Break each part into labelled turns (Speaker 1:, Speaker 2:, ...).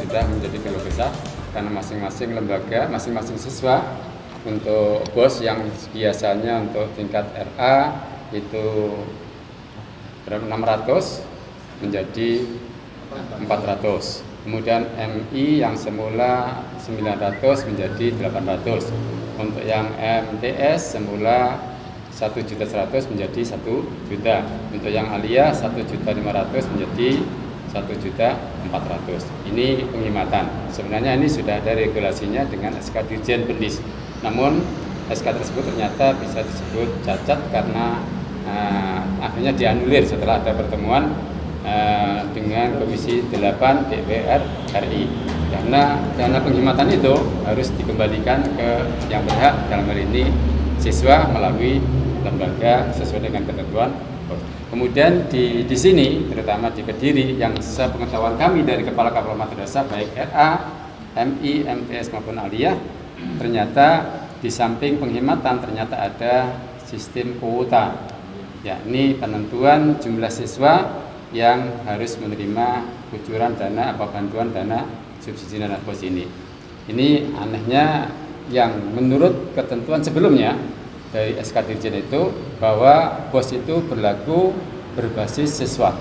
Speaker 1: sudah menjadi keluh kesah karena masing-masing lembaga, masing-masing siswa untuk BOS yang biasanya untuk tingkat RA itu 600 menjadi 400. Kemudian MI yang semula 900 menjadi 800. Untuk yang MTS semula 1.100.000 menjadi 1 juta. Untuk yang Aliyah 1.500.000 menjadi 1.400.000. Ini penghematan. Sebenarnya ini sudah ada regulasinya dengan SK Dirjen Pendis. Namun SK tersebut ternyata bisa disebut cacat karena akhirnya dianulir setelah ada pertemuan dengan Komisi 8 DPR RI, karena dana penghematan itu harus dikembalikan ke yang berhak, dalam hal ini siswa melalui lembaga sesuai dengan ketentuan. Kemudian di sini, terutama di Kediri, yang sepengetahuan kami dari kepala-kepala madrasah baik RA, MI, MTS maupun Aliyah, ternyata di samping penghematan ternyata ada sistem kuota, yakni penentuan jumlah siswa yang harus menerima kucuran dana atau bantuan dana subsidi dana BOS ini. Ini anehnya yang menurut ketentuan sebelumnya dari SK Dirjen itu bahwa BOS itu berlaku berbasis siswa,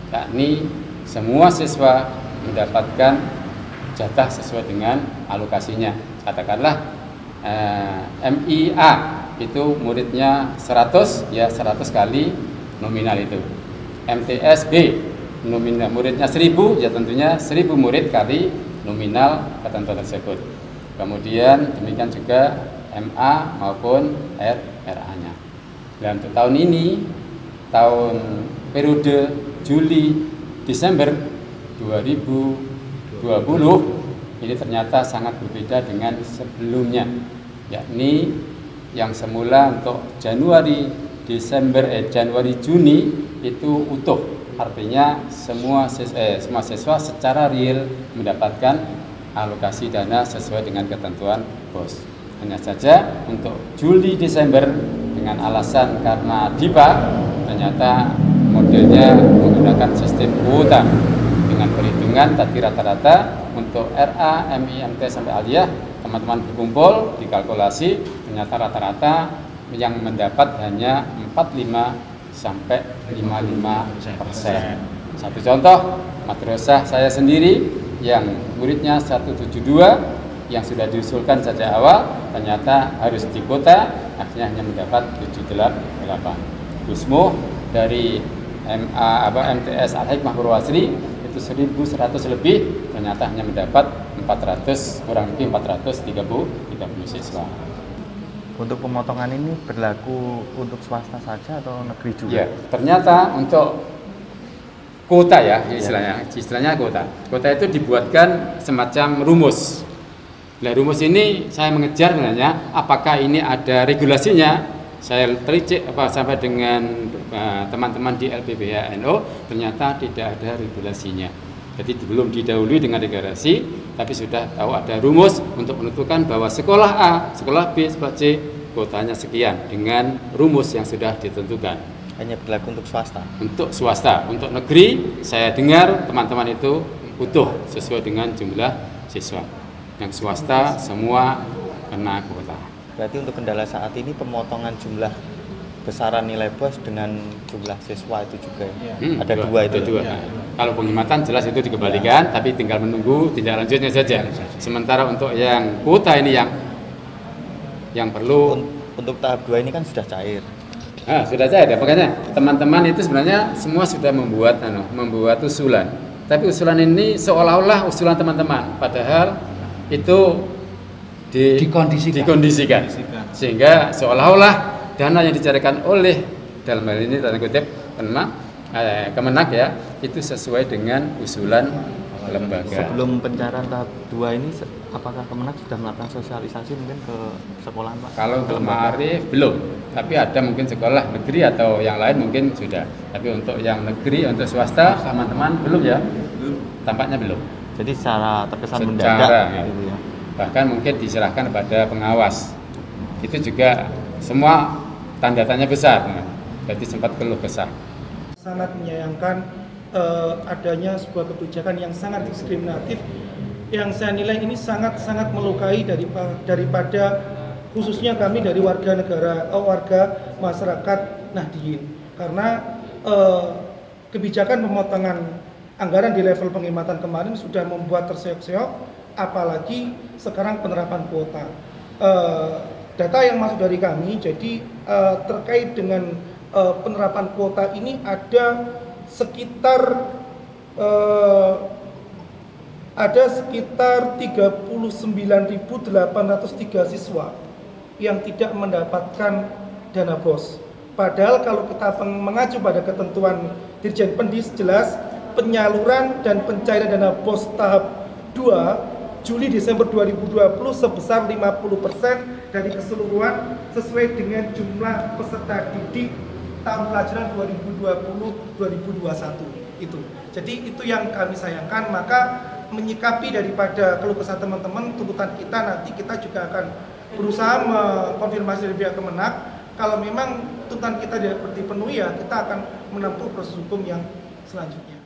Speaker 1: yakni semua siswa mendapatkan jatah sesuai dengan alokasinya. Katakanlah MIA itu muridnya 100, ya 100 kali nominal itu. MTS B nominal muridnya 1000, ya tentunya 1000 murid kali nominal ketentuan tersebut. Kemudian demikian juga MA maupun RA-nya. Dan untuk tahun ini, tahun periode Juli Desember 2020 ini ternyata sangat berbeda dengan sebelumnya, yakni yang semula untuk Januari Juni itu utuh, artinya semua siswa secara real mendapatkan alokasi dana sesuai dengan ketentuan BOS. Hanya saja untuk Juli Desember dengan alasan karena DIPA ternyata modelnya menggunakan sistem kuota dengan perhitungan tadi rata-rata untuk RA, MI, MT sampai Aliyah, teman-teman berkumpul dikalkulasi ternyata rata-rata yang mendapat hanya 45 sampai 55%. Satu contoh, madrasah saya sendiri yang muridnya 172 yang sudah diusulkan sejak awal ternyata harus dikuota, akhirnya hanya mendapat 78. Gusmuh dari MTS Al-Hikmah Purwasri itu 1.100 lebih, ternyata hanya mendapat 400, kurang lebih 430 siswa.
Speaker 2: Untuk pemotongan ini berlaku untuk swasta saja atau negeri juga?
Speaker 1: Ya, ternyata untuk kuota ya, istilahnya kuota. Kuota itu dibuatkan semacam rumus. Nah, rumus ini saya mengejar sebenarnya apakah ini ada regulasinya. Saya telicik sampai dengan teman-teman di LPBH NU, ternyata tidak ada regulasinya. Jadi belum didahului dengan regulasi, tapi sudah tahu ada rumus untuk menentukan bahwa sekolah A, sekolah B, sekolah C, kuotanya sekian dengan rumus yang sudah ditentukan.
Speaker 2: Hanya berlaku untuk swasta? Untuk
Speaker 1: swasta. Untuk negeri, saya dengar teman-teman itu utuh sesuai dengan jumlah siswa. Yang swasta semua kena kuota.
Speaker 2: Berarti untuk kendala saat ini pemotongan jumlah besaran nilai BOS dengan jumlah siswa itu juga ada dua itu.
Speaker 1: Ya. Kalau penghematan jelas itu dikembalikan, tapi tinggal menunggu tindak lanjutnya saja. Sementara untuk yang kuota ini yang perlu
Speaker 2: untuk tahap 2 ini kan sudah cair.
Speaker 1: Sudah cair ya, makanya teman-teman itu sebenarnya semua sudah membuat usulan. Tapi usulan ini seolah-olah usulan teman-teman, padahal itu dikondisikan. Sehingga seolah-olah dana yang dicarikan oleh dalam hal ini tanda kutip Kemenak ya, itu sesuai dengan usulan lembaga.
Speaker 2: Sebelum pencairan tahap 2 ini, apakah Kemenak sudah melakukan sosialisasi mungkin ke sekolahan Pak?
Speaker 1: Kalau untuk Ma'arif belum, tapi ada mungkin sekolah negeri atau yang lain mungkin sudah. Tapi untuk yang negeri, untuk swasta, teman-teman belum ya? Tampaknya belum.
Speaker 2: Jadi secara terkesan mendadak gitu ya.
Speaker 1: Bahkan mungkin diserahkan kepada pengawas. Itu juga semua tanda tanya besar. Jadi sempat keluh kesah.
Speaker 3: Sangat menyayangkan adanya sebuah kebijakan yang sangat diskriminatif yang saya nilai ini sangat-sangat melukai daripada khususnya kami dari warga masyarakat Nahdien, karena kebijakan pemotongan anggaran di level penghematan kemarin sudah membuat terseok-seok, apalagi sekarang penerapan kuota. Data yang masuk dari kami, jadi terkait dengan penerapan kuota ini ada sekitar 39.803 siswa yang tidak mendapatkan dana BOS. Padahal kalau kita mengacu pada ketentuan Dirjen Pendis, jelas penyaluran dan pencairan dana BOS tahap 2 Juli-Desember 2020 sebesar 50% dari keseluruhan sesuai dengan jumlah peserta didik tahun pelajaran 2020-2021 itu. Jadi itu yang kami sayangkan, maka menyikapi daripada keluh kesah teman-teman, tuntutan kita nanti kita juga akan berusaha mengkonfirmasi dari pihak Kemenak. Kalau memang tuntutan kita tidak dipenuhi, ya kita akan menempuh proses hukum yang selanjutnya.